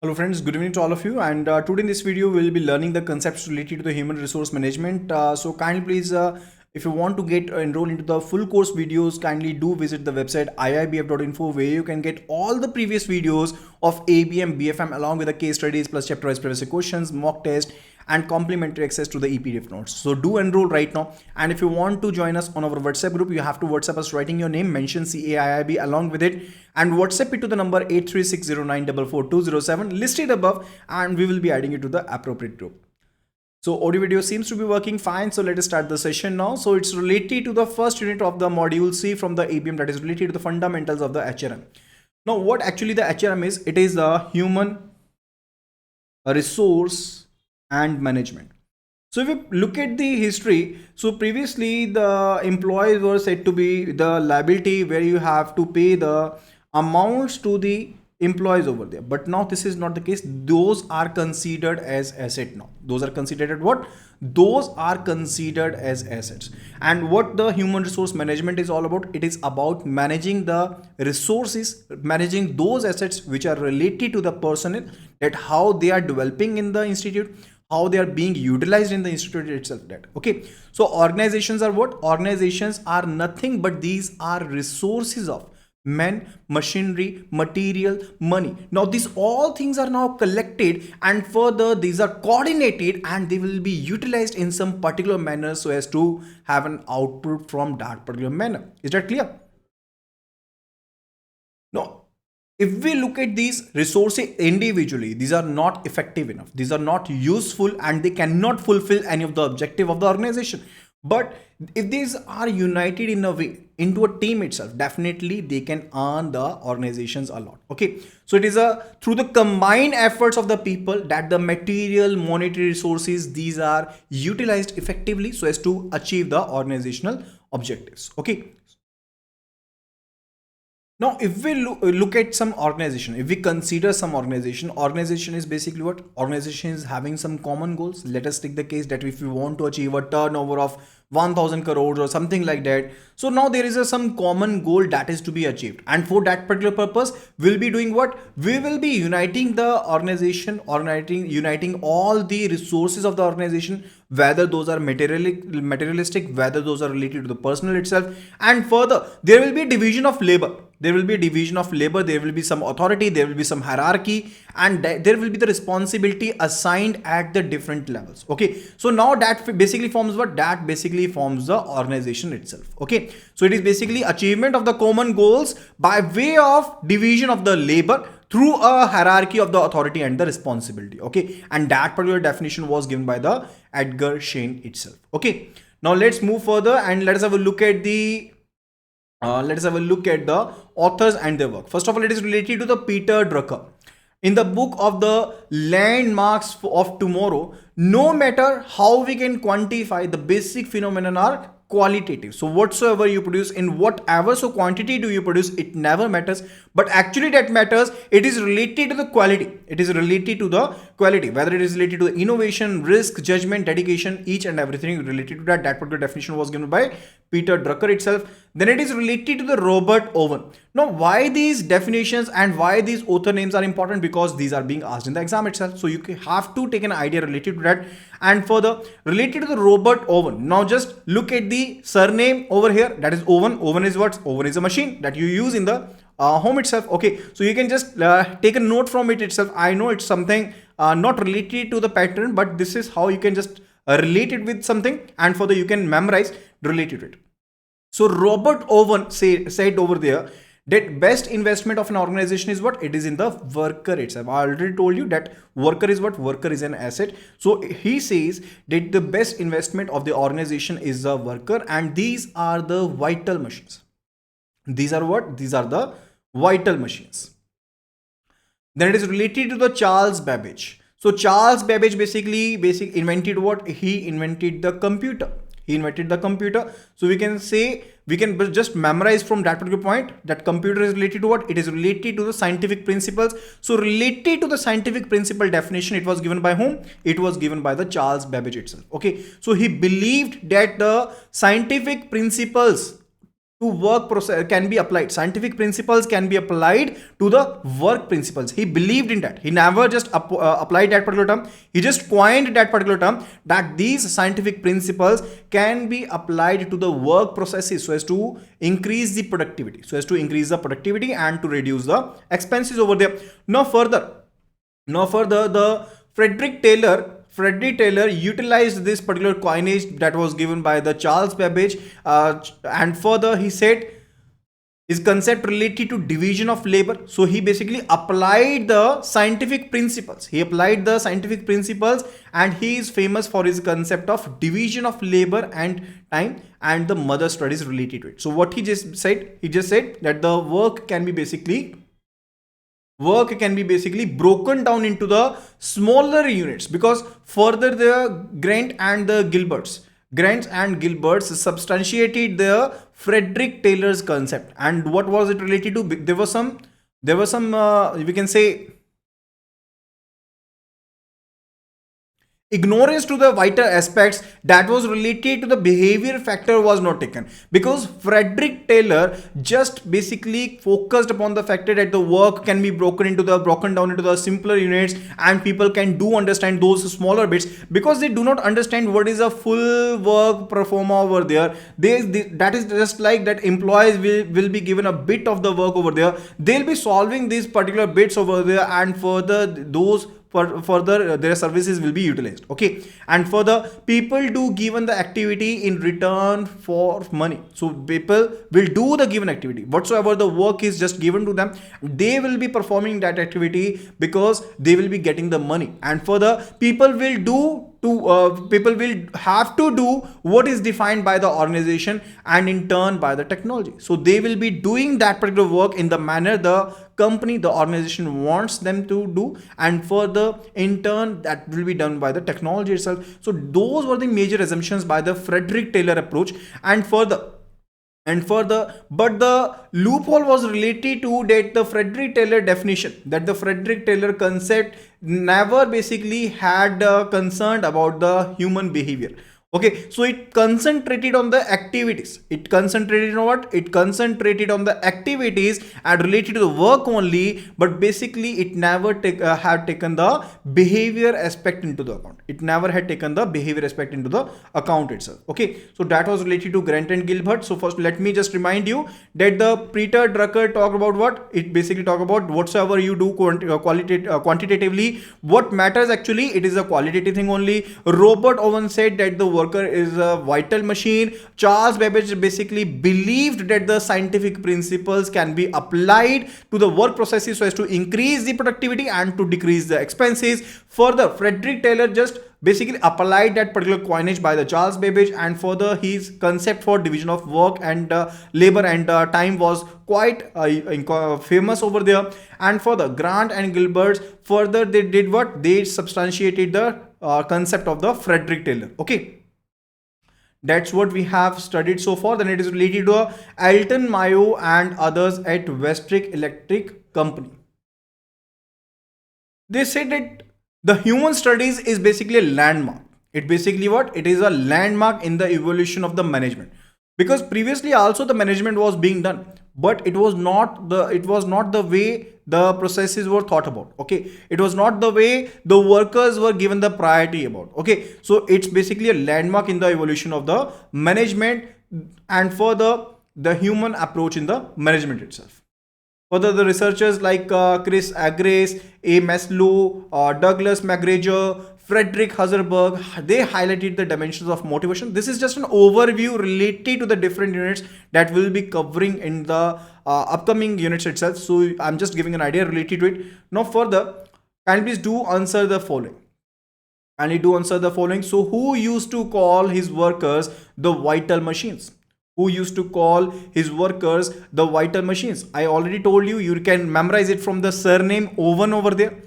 Hello friends, good evening to all of you, and today in this video we will be learning the concepts related to the human resource management. So kindly please, if you want to get enrolled into the full course videos, kindly do visit the website iibf.info, where you can get all the previous videos of ABM, BFM along with the case studies plus chapter wise previous questions, mock test and complimentary access to the EPDF notes. So do enroll right now. And if you want to join us on our WhatsApp group, you have to WhatsApp us writing your name, mention CAIIB along with it, and WhatsApp it to the number 8360944207 listed above, and we will be adding you to the appropriate group. So audio video seems to be working fine. So let us start the session now. So it's related to the first unit of the module C from the ABM, that is related to the fundamentals of the HRM. Now what actually the HRM is? It is the human resource and management. So if you look at the history, so previously the employees were said to be the liability, where you have to pay the amounts to the employees over there. But now this is not the case. Those are considered as asset now. Those are considered what? Those are considered as assets. And what the human resource management is all about? It is about managing the resources, managing those assets which are related to the personnel, that how they are developing in the institute, how they are being utilized in the institute itself. That okay. So organizations are what? Organizations are nothing but these are resources of men, machinery, material, money. Now these all things are now collected, and further these are coordinated, and they will be utilized in some particular manner so as to have an output from that particular manner. Is that clear? Now, if we look at these resources individually, these are not effective enough, these are not useful, and they cannot fulfill any of the objective of the organization. But if these are united in a way into a team itself, definitely they can earn the organizations a lot. Okay, so it is a through the combined efforts of the people that the material, monetary resources, these are utilized effectively so as to achieve the organizational objectives. Okay, now, if we look at some organization, if we consider some organization is basically what? Organization is having some common goals. Let us take the case that if we want to achieve a turnover of 1000 crores or something like that. So now there is some common goal that is to be achieved. And for that particular purpose, we'll be doing what? We will be uniting the organization, or uniting all the resources of the organization, whether those are materialistic, whether those are related to the personal itself. And further, there will be a division of labor. There will be a division of labor, there will be some authority, there will be some hierarchy, and there will be the responsibility assigned at the different levels. Okay, so now that basically forms what? That basically forms the organization itself. Okay, so it is basically achievement of the common goals by way of division of the labor through a hierarchy of the authority and the responsibility. Okay, and that particular definition was given by the Edgar Schein itself. Okay, now let's move further and let us have a look at the authors and their work. First of all, it is related to the Peter Drucker. In the book of the Landmarks of Tomorrow, no matter how we can quantify, the basic phenomenon are qualitative. So whatsoever you produce in whatever so quantity do you produce, it never matters, but actually that matters. It is related to the quality. It is related to the quality, whether it is related to the innovation, risk, judgment, dedication, each and everything related to that. That particular definition was given by Peter Drucker itself. Then it is related to the Robert Owen. Now why these definitions and why these author names are important? Because these are being asked in the exam itself, so you have to take an idea related to that. And further, related to the Robert Owen, now just look at the surname over here, that is Owen. Owen is what? Owen is a machine that you use in the home itself. Okay, so you can just take a note from it itself. I know it's something not related to the pattern, but this is how you can just relate it with something, and further you can memorize related to it. So Robert Owen said over there that best investment of an organization is what? It is in the worker itself. I already told you that worker is what? Worker is an asset. So he says that the best investment of the organization is the worker, and these are the vital machines. These are what? These are the vital machines. Then it is related to the Charles Babbage. So Charles Babbage basically invented what? He invented the computer. He invented the computer. So we can say, we can just memorize from that particular point that computer is related to what? It is related to the scientific principles. So related to the scientific principle definition, it was given by whom? It was given by the Charles Babbage itself. Okay, so he believed that the scientific principles to work process can be applied. Scientific principles can be applied to the work principles. He believed in that. He never just applied that particular term. He just coined that particular term, that these scientific principles can be applied to the work processes so as to increase the productivity, and to reduce the expenses over there. Now further, the Frederick Taylor utilized this particular coinage that was given by the Charles Babbage, and further he said his concept related to division of labor. So he basically applied the scientific principles. And he is famous for his concept of division of labor and time and the mother studies related to it. So what he just said that the work can be basically broken down into the smaller units, because further the Grant and Gilberts substantiated the Frederick Taylor's concept. And what was it related to? There was some we can say ignorance to the vital aspects that was related to the behavior factor was not taken, because Frederick Taylor just basically focused upon the factor that the work can be broken down into the simpler units, and people can do understand those smaller bits, because they do not understand what is a full work performer over there. That is just like that employees will be given a bit of the work over there. They'll be solving these particular bits over there, and further their services will be utilized. Okay, and further people do given the activity in return for money. So people will do the given activity whatsoever the work is just given to them. They will be performing that activity because they will be getting the money, and further people will have to do what is defined by the organization and in turn by the technology. So they will be doing that particular work in the manner the organization wants them to do, and further in turn that will be done by the technology itself. So those were the major assumptions by the Frederick Taylor approach. And further, but the loophole was related to that the Frederick Taylor definition, that the Frederick Taylor concept never basically had concerned about the human behavior. Okay, so it concentrated on the activities. It concentrated on what? It concentrated on the activities and related to the work only, but basically it never had taken the behavior aspect into the account. It never had taken the behavior aspect into the account itself. Okay, so that was related to Grant and Gilbert. So first, let me just remind you that the Peter Drucker talked about what? It basically talked about whatsoever you do quantitatively, what matters actually, it is a qualitative thing only. Robert Owen said that the worker is a vital machine. Charles Babbage basically believed that the scientific principles can be applied to the work processes so as to increase the productivity and to decrease the expenses. Further, Frederick Taylor just basically applied that particular coinage by the Charles Babbage, and further his concept for division of work and labor and time was quite famous over there. And for the Grant and Gilbert, further they did what? They substantiated the concept of the Frederick Taylor. Okay, that's what we have studied so far. Then it is related to Alton Mayo and others at Westlake Electric Company. They said that the human studies is basically a landmark. It basically what? It is a landmark in the evolution of the management. Because previously also the management was being done, but it was not the way the processes were thought about. Okay, it was not the way the workers were given the priority about. Okay, so it's basically a landmark in the evolution of the management, and further the human approach in the management itself. Further, the researchers like Chris Agres, A. Maslow, Douglas McGregor, Frederick Heisenberg, they highlighted the dimensions of motivation. This is just an overview related to the different units that we'll be covering in the upcoming units itself. So I'm just giving an idea related to it. Now further, kindly please do answer the following. So who used to call his workers the vital machines? Who used to call his workers the vital machines? I already told you, you can memorize it from the surname Owen over there.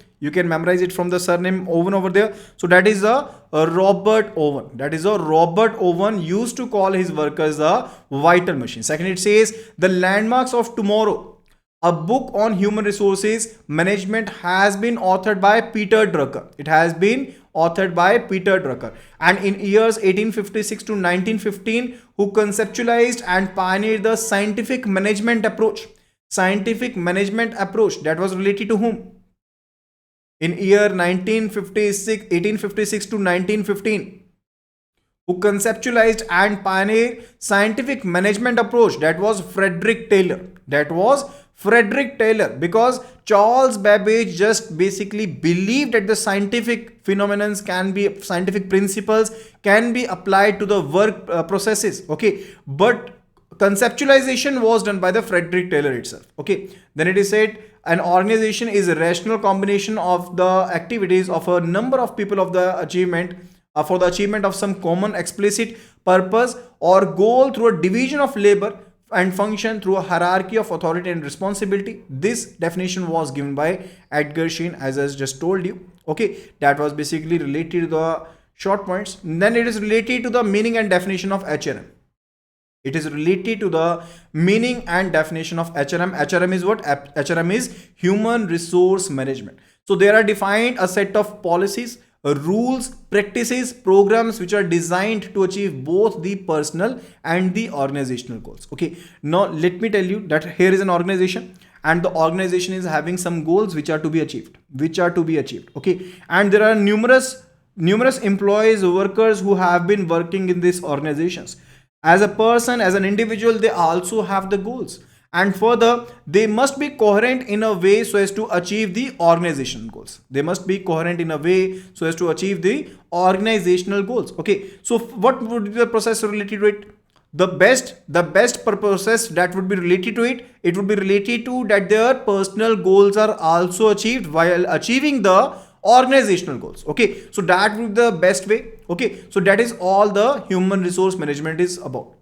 So that is a Robert Owen used to call his workers the vital machine. Second, it says the landmarks of tomorrow A book on human resources management has been authored by Peter Drucker. It has been authored by Peter Drucker. And in years 1856 to 1915, who conceptualized and pioneered the scientific management approach. Scientific management approach that was related to whom? In year 1856 to 1915, who conceptualized and pioneered scientific management approach, that was Frederick Taylor. That was Frederick Taylor, because Charles Babbage just basically believed that the scientific phenomena can be, scientific principles can be applied to the work processes. Okay, but conceptualization was done by the Frederick Taylor itself. Okay, then it is said an organization is a rational combination of the activities of a number of people of the achievement for the achievement of some common explicit purpose or goal through a division of labor and function through a hierarchy of authority and responsibility. This definition was given by Edgar Schein, as I just told you. Okay, that was basically related to the short points. Then it is related to the meaning and definition of HRM. It is related to the meaning and definition of HRM. HRM is what? HRM is human resource management. So there are defined a set of policies, rules, practices, programs which are designed to achieve both the personal and the organizational goals. Okay, now let me tell you that here is an organization and the organization is having some goals which are to be achieved, okay, and there are numerous employees, workers who have been working in these organizations. As a person, as an individual, they also have the goals, and further they must be coherent in a way so as to achieve the organizational goals. They must be coherent in a way so as to achieve the organizational goals. Okay, so what would be the process related to it? The best process that would be related to it, it would be related to that their personal goals are also achieved while achieving the organizational goals. Okay, so that would be the best way. Okay, so that is all the human resource management is about.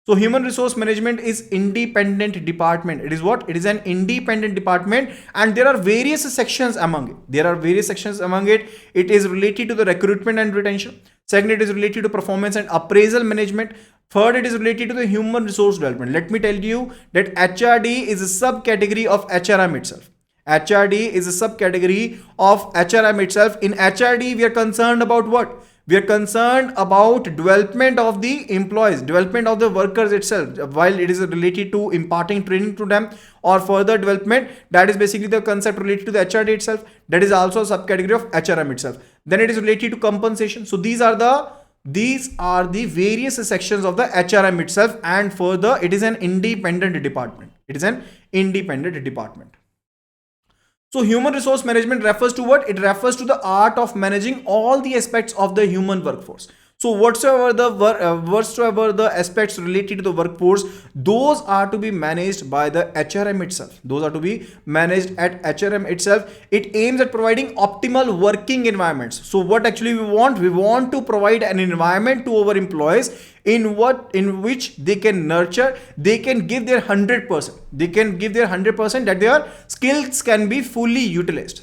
So human resource management is independent department. It is what? It is an independent department, and there are various sections among it. It is related to the recruitment and retention. Second, it is related to performance and appraisal management. Third, it is related to the human resource development. Let me tell you that HRD is a subcategory of HRM itself. HRD is a subcategory of HRM itself. In HRD, we are concerned about what? We are concerned about development of the employees, development of the workers itself, while it is related to imparting training to them or further development. That is basically the concept related to the HRD itself. That is also a subcategory of HRM itself. Then it is related to compensation. So these are the various sections of the HRM itself, and further it is an independent department. So human resource management refers to what? It refers to the art of managing all the aspects of the human workforce. So whatsoever the aspects related to the workforce, those are to be managed by the HRM itself. Those are to be managed at HRM itself. It aims at providing optimal working environments. So what actually we want? We want to provide an environment to our employees in which they can nurture, they can give their 100%. They can give their 100%, that their skills can be fully utilized.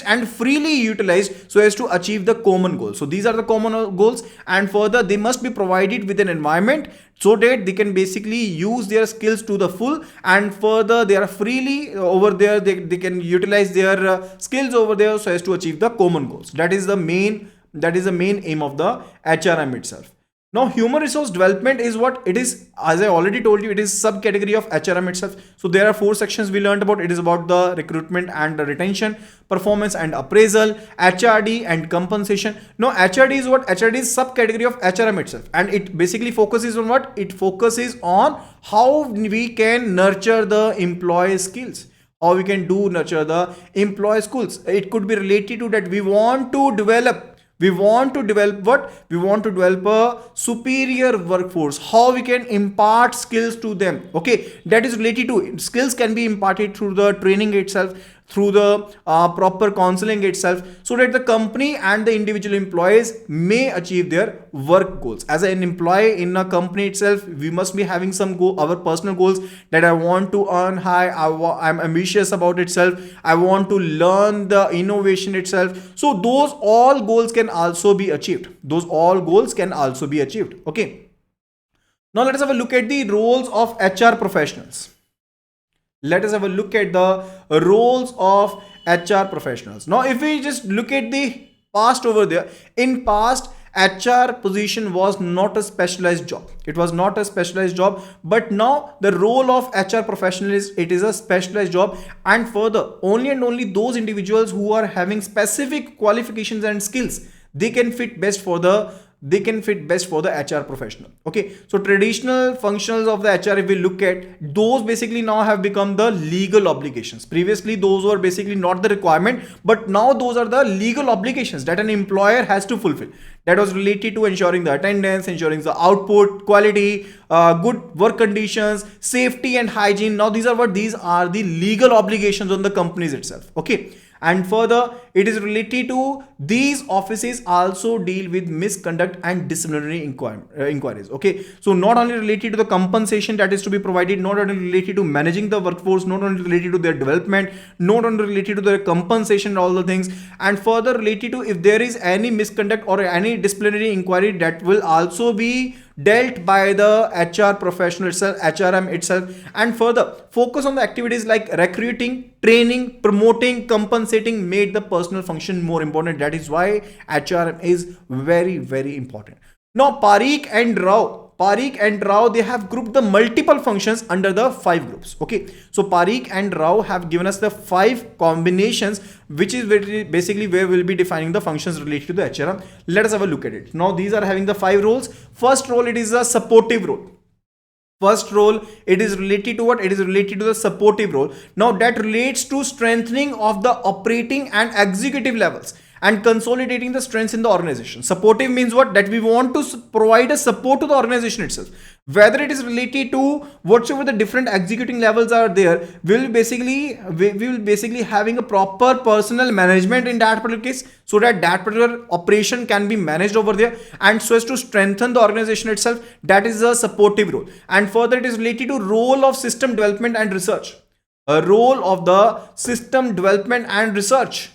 And freely utilized so as to achieve the common goals. So these are the common goals, and further they must be provided with an environment so that they can basically use their skills to the full, and further they are freely over there, they can utilize their skills over there so as to achieve the common goals. That is the main aim of the HRM itself. Now human resource development is what it is. As I already told you, it is subcategory of HRM itself. So there are 4 sections we learned about. It is about the recruitment and the retention, performance and appraisal, HRD and compensation. Now HRD is what? HRD is subcategory of HRM itself, and it basically focuses on what? It focuses on how we can nurture the employee skills. How we can nurture the employee skills. It could be related to that we want to develop what? We want to develop a superior workforce. How we can impart skills to them. Okay, that is related to it. Skills can be imparted through the training itself, through the proper counseling itself, so that the company and the individual employees may achieve their work goals. As an employee in a company itself, we must be having some our personal goals, that I want to earn high, I'm ambitious about itself, I want to learn the innovation itself. So those all goals can also be achieved. Okay, now let us have a look at the roles of HR professionals. Let us have a look at the roles of HR professionals. Now, if we just look at the past over there, in past, HR position was not a specialized job. It was not a specialized job, but now the role of HR professional is, it is a specialized job. And further, only and only those individuals who are having specific qualifications and skills, they can fit best for the HR professional. Okay, so traditional functions of the HR, if we look at those, basically now have become the legal obligations. Previously those were basically not the requirement, but now those are the legal obligations that an employer has to fulfill. That was related to ensuring the attendance, ensuring the output, quality, good work conditions, safety and hygiene. Now these are the legal obligations on the companies itself. Okay, and further, it is related to these offices also deal with misconduct and disciplinary inquiries. Okay, so not only related to the compensation that is to be provided, not only related to managing the workforce, not only related to their development, not only related to their compensation and all the things, and further related to if there is any misconduct or any disciplinary inquiry, that will also be dealt by the HR professional itself, HRM itself. And further, focus on the activities like recruiting, training, promoting, compensating, made the personal function more important. That is why HRM is very, very important. Now, Parikh and Rao, they have grouped the multiple functions under the 5 groups. Okay, so Parikh and Rao have given us the 5 combinations, which is basically where we'll be defining the functions related to the HRM. Let us have a look at it. Now, these are having the 5 roles. First role, it is a supportive role. First role, it is related to what? It is related to the supportive role. Now, that relates to strengthening of the operating and executive levels and consolidating the strengths in the organization. Supportive means what? That we want to provide a support to the organization itself. Whether it is related to whatsoever the different executing levels are there, we will basically having a proper personal management in that particular case, so that that particular operation can be managed over there, and so as to strengthen the organization itself. That is a supportive role. And further, it is related to role of system development and research. A role of the system development and research.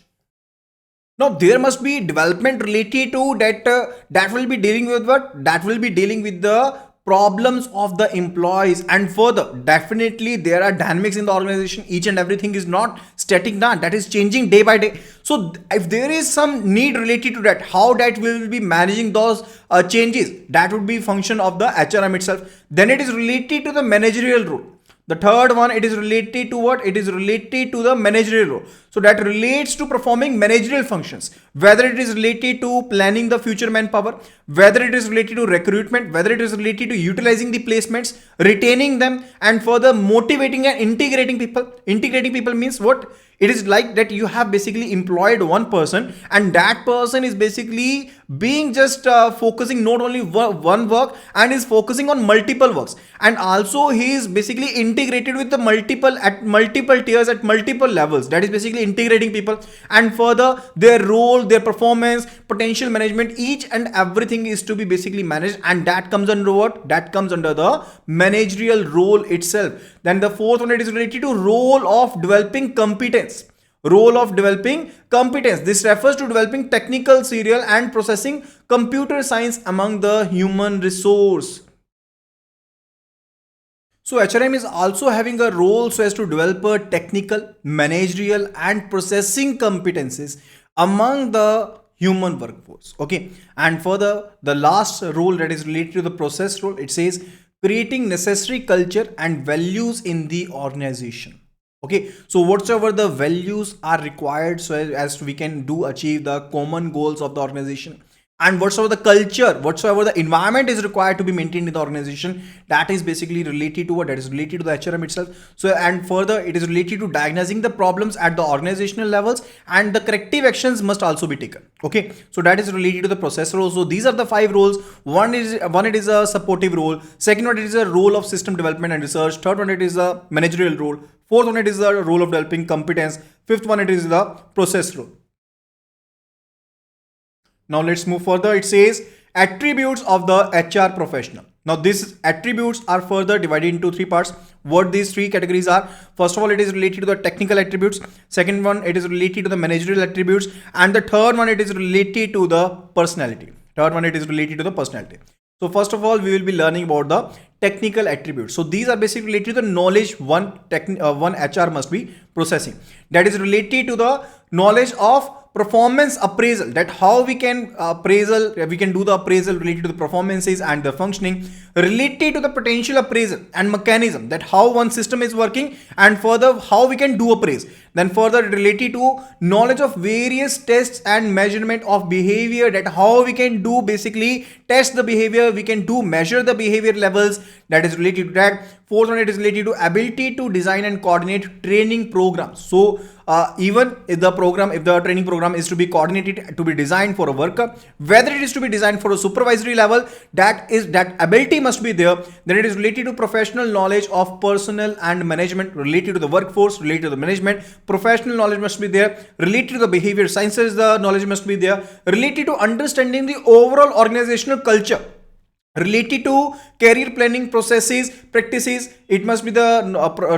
Now, there must be development related to that. That will be dealing with what? That will be dealing with the problems of the employees. And further, definitely there are dynamics in the organization. Each and everything is not static now. That is changing day by day. So, if there is some need related to that, how that will be managing those changes, that would be function of the HRM itself. Then it is related to the managerial role. The third one, it is related to what? It is related to the managerial role. So that relates to performing managerial functions, whether it is related to planning the future manpower, whether it is related to recruitment, whether it is related to utilizing the placements, retaining them, and further motivating and integrating people. Integrating people means what? It is like that you have basically employed one person, and that person is basically being just focusing not only one work, and is focusing on multiple works, and also he is basically integrated with the multiple tiers at multiple levels. That is basically integrating people. And further, their role, their performance, potential management, each and everything is to be basically managed, and that comes under what? That comes under the managerial role itself. Then the fourth one, it is related to role of developing competence. Role of developing competence. This refers to developing technical, serial and processing computer science among the human resource. So HRM is also having a role so as to develop a technical, managerial and processing competencies among the human workforce. Okay, and further, the last role that is related to the process role, it says creating necessary culture and values in the organization. Okay, so whatsoever the values are required so as we can achieve the common goals of the organization, and whatsoever the culture, whatsoever the environment is required to be maintained in the organization, that is basically related to what? That is related to the HRM itself. So, and further, it is related to diagnosing the problems at the organizational levels, and the corrective actions must also be taken. Okay, so that is related to the process role. So these are the 5 roles. One, it is a supportive role. Second one, it is a role of system development and research. Third one, it is a managerial role. Fourth one, it is the role of developing competence. Fifth one, it is the process role. Now let's move further. It says attributes of the HR professional. Now these attributes are further divided into 3 parts. What these 3 categories are: first of all, it is related to the technical attributes. Second one, it is related to the managerial attributes. And the third one, it is related to the personality. So first of all, we will be learning about the technical attributes. So these are basically related to the knowledge one HR must be processing. That is related to the knowledge of performance appraisal, that how we can do the appraisal related to the performances and the functioning, related to the potential appraisal and mechanism, that how one system is working and further how we can do appraise. Then further related to knowledge of various tests and measurement of behavior, that how we can do basically test the behavior, we can do measure the behavior levels, that is related to that. Fourth one, it is related to ability to design and coordinate training programs. So even if the training program is to be coordinated, to be designed for a worker, whether it is to be designed for a supervisory level, that ability must be there. Then it is related to professional knowledge of personnel and management, related to the workforce, related to the management. Professional knowledge must be there. Related to the behavior sciences, the knowledge must be there. Related to understanding the overall organizational culture, related to career planning processes, practices, it must be the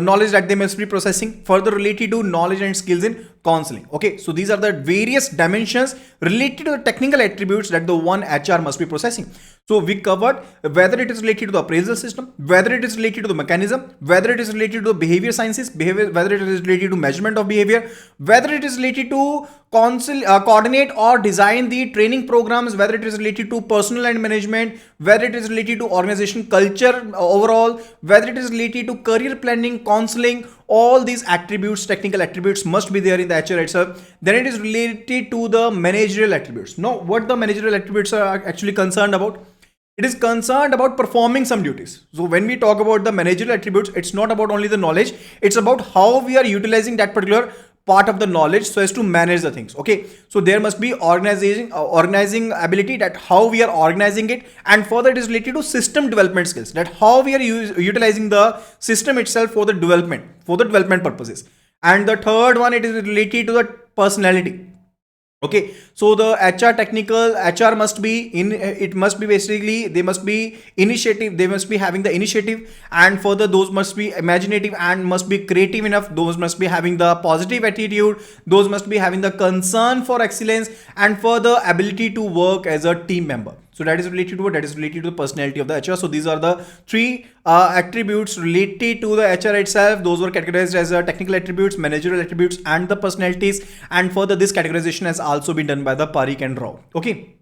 knowledge that they must be processing. Further related to knowledge and skills in counseling. Okay, so these are the various dimensions related to the technical attributes that the one HR must be processing. So we covered whether it is related to the appraisal system, whether it is related to the mechanism, whether it is related to the behavior sciences, whether it is related to measurement of behavior, whether it is related to coordinate or design the training programs, whether it is related to personnel and management, whether it is related to organization culture overall, whether it is related to career planning, counseling. All these attributes, technical attributes, must be there in the HR itself. Then it is related to the managerial attributes. Now, what the managerial attributes are actually concerned about? It is concerned about performing some duties. So when we talk about the managerial attributes, it's not about only the knowledge, it's about how we are utilizing that particular part of the knowledge so as to manage the things. Okay, so there must be organizing ability, that how we are organizing it. And further it is related to system development skills, that how we are utilizing the system itself for the development purposes. And the third one, it is related to the personality. Okay, so the HR must be basically, they must be initiative, they must be having the initiative, and further those must be imaginative and must be creative enough, those must be having the positive attitude, those must be having the concern for excellence, and further ability to work as a team member. So that is related to what? That is related to the personality of the HR. So these are the three attributes related to the HR itself. Those were categorized as technical attributes, managerial attributes, and the personalities. And further, this categorization has also been done by the Parikh and Rao. Okay.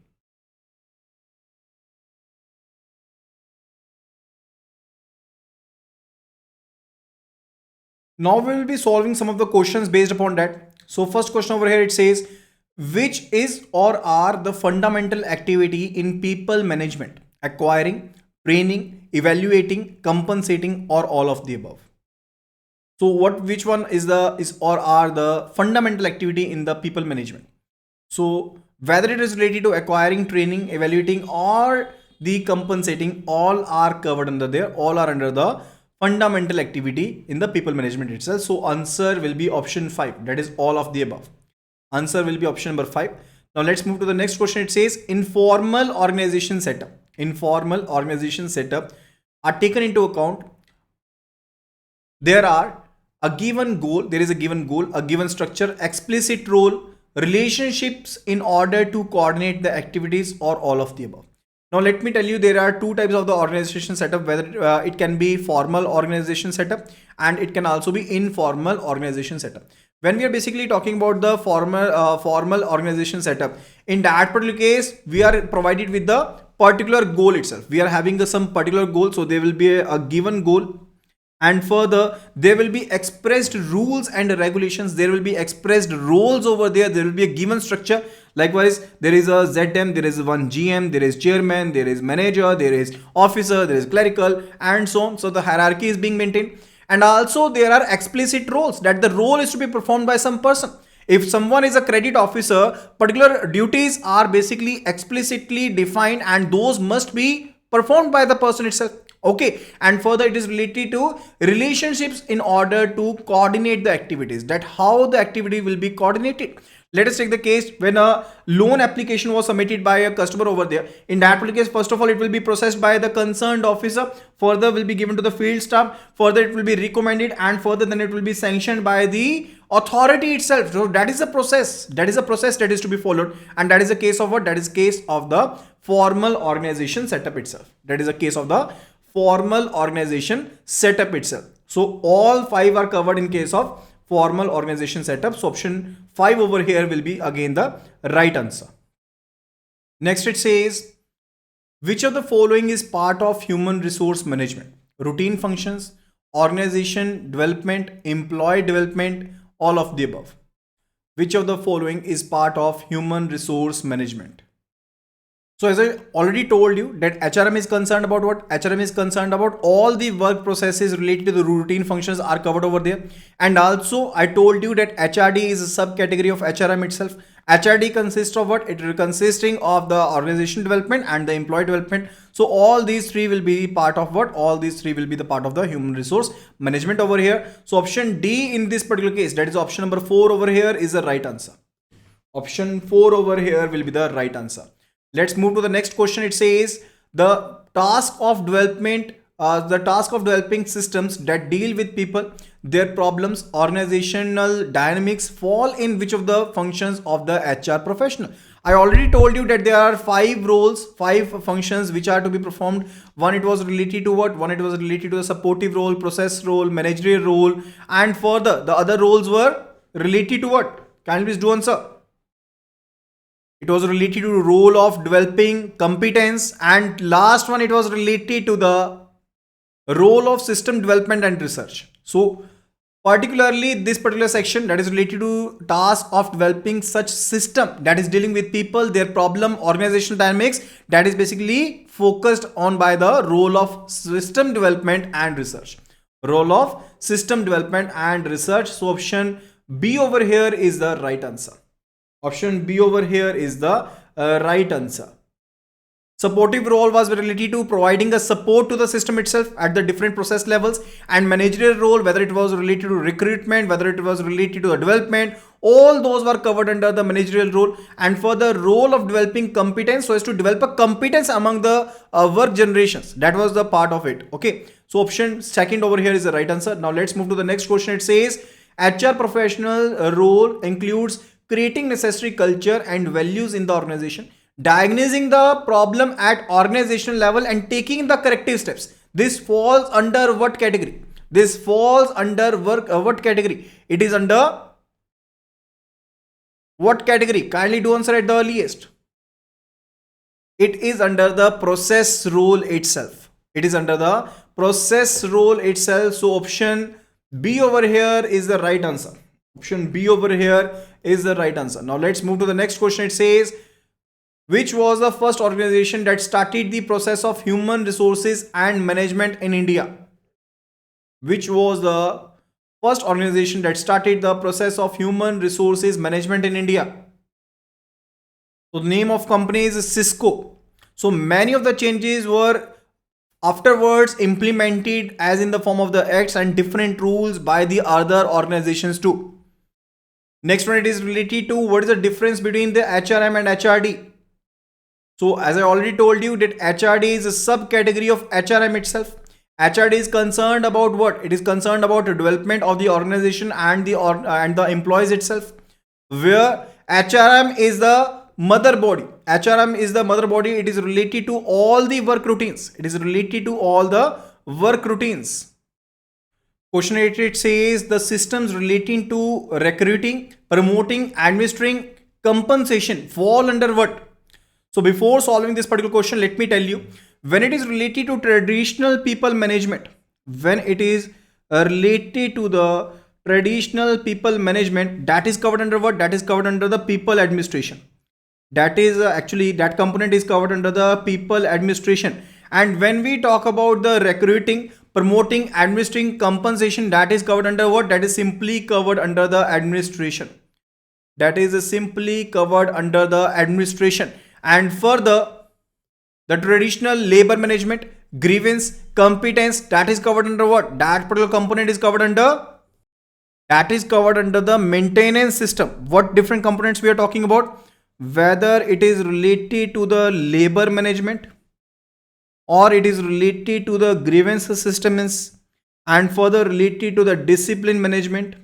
Now we will be solving some of the questions based upon that. So first question over here, it says, which is or are the fundamental activity in people management? Acquiring, training, evaluating, compensating, or all of the above? So which one is or are the fundamental activity in the people management? So whether it is related to acquiring, training, evaluating, or the compensating, all are covered under there. All are under the fundamental activity in the people management itself. So answer will be option 5. That is all of the above. Answer will be option number 5. Now let's move to the next question. It says informal organization setup. Informal organization setup are taken into account. There are a given goal, a given structure, explicit role, relationships in order to coordinate the activities, or all of the above. Now let me tell you, there are two types of the organization setup, whether it can be formal organization setup and it can also be informal organization setup. When we are basically talking about the formal organization setup, in that particular case, we are provided with the particular goal itself. We are having some particular goal, so there will be a given goal, and further there will be expressed rules and regulations. There will be expressed roles over there. There will be a given structure. Likewise, there is a ZM, there is one GM, there is chairman, there is manager, there is officer, there is clerical, and so on. So the hierarchy is being maintained. And also there are explicit roles, that the role is to be performed by some person. If someone is a credit officer, particular duties are basically explicitly defined and those must be performed by the person itself. Okay, and further it is related to relationships in order to coordinate the activities, that how the activity will be coordinated. Let us take the case when a loan application was submitted by a customer over there. In that particular case, first of all, it will be processed by the concerned officer. Further will be given to the field staff. Further, it will be recommended, and further then it will be sanctioned by the authority itself. So that is a process. That is a process that is to be followed, and that is a case of what? That is case of the formal organization setup itself. That is a case of the formal organization setup itself. So all five are covered in case of formal organization setup. So option 5 over here will be again the right answer. Next it says, which of the following is part of human resource management? Routine functions, organization development, employee development, all of the above. Which of the following is part of human resource management? So as I already told you that HRM is concerned about what? HRM is concerned about all the work processes related to the routine functions are covered over there. And also I told you that HRD is a subcategory of HRM itself. HRD consists of what? It will consisting of the organization development and the employee development. So all these three will be part of what? All these three will be the part of the human resource management over here. So option D in this particular case, that is option number 4 over here, is the right answer. Option 4 over here will be the right answer. Let's move to the next question. It says the task of developing systems that deal with people, their problems, organizational dynamics fall in which of the functions of the HR professional? I already told you that there are 5 roles, 5 functions which are to be performed. One, it was related to what? One, it was related to the supportive role, process role, managerial role, and further the other roles were related to what? Can you please do answer? It was related to the role of developing competence, and last one, it was related to the role of system development and research. So particularly this particular section that is related to task of developing such system that is dealing with people, their problem, organizational dynamics, that is basically focused on by the role of system development and research. Role of system development and research. So option B over here is the right answer. Option B over here is the right answer. Supportive role was related to providing a support to the system itself at the different process levels, and managerial role, whether it was related to recruitment, whether it was related to the development, all those were covered under the managerial role. And for the role of developing competence, so as to develop a competence among the work generations, that was the part of it. Okay, so option second over here is the right answer. Now let's move to the next question. It says HR professional role includes creating necessary culture and values in the organization, diagnosing the problem at organizational level, and taking the corrective steps. This falls under what category? This falls under what category? It is under what category? Kindly do answer at the earliest. It is under the process role itself. It is under the process role itself. So option B over here is the right answer. Option B over here is the right answer. Now let's move to the next question. It says, which was the first organization that started the process of human resources and management in India? Which was the first organization that started the process of human resources management in India? So the name of company is Cisco. So many of the changes were afterwards implemented as in the form of the acts and different rules by the other organizations too. Next one, it is related to what is the difference between the HRM and HRD. So as I already told you that HRD is a subcategory of HRM itself. HRD is concerned about what? It is concerned about the development of the organization and the employees itself. Where HRM is the mother body. HRM is the mother body. It is related to all the work routines. It is related to all the work routines. Question 8, it says the systems relating to recruiting, promoting, administering, compensation fall under what? So before solving this particular question, let me tell you, when it is related to traditional people management, when it is related to the traditional people management, that is covered under what? That is covered under the people administration. That is actually that component is covered under the people administration. And when we talk about the recruiting, promoting, administering, compensation, that is covered under what? That is simply covered under the administration. That is simply covered under the administration. And further, the traditional labor management, grievance, competence, that is covered under what? That particular component is covered under, that is covered under the maintenance system. What different components we are talking about? Whether it is related to the labor management, or it is related to the grievance systems, and further related to the discipline management.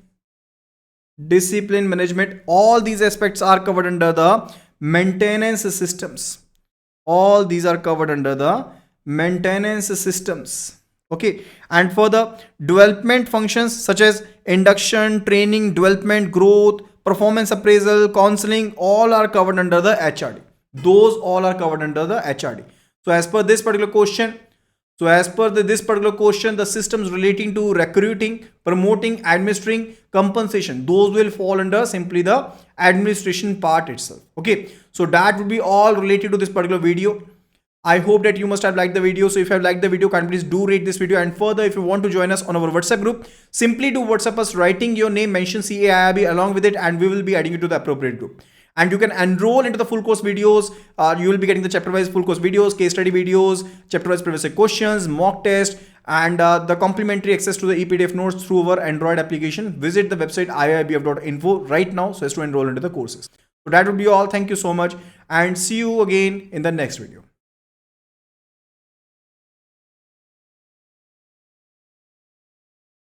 All these aspects are covered under the maintenance systems. All these are covered under the maintenance systems. Okay, and for the development functions such as induction, training, development, growth, performance appraisal, counseling, all are covered under the HRD. Those all are covered under the HRD. So as per this particular question, this particular question, the systems relating to recruiting, promoting, administering, compensation, those will fall under simply the administration part itself. Okay, so that would be all related to this particular video. I hope that you must have liked the video. So if you have liked the video, can please do rate this video. And further, if you want to join us on our WhatsApp group, simply do WhatsApp us writing your name, mention CAIIB along with it, and we will be adding you to the appropriate group. And you can enroll into the full course videos. You will be getting the chapter wise full course videos, case study videos, chapter wise previous questions, mock test, and the complimentary access to the ePDF notes through our Android application. Visit the website iibf.info right now so as to enroll into the courses. So that would be all. Thank you so much and see you again in the next video.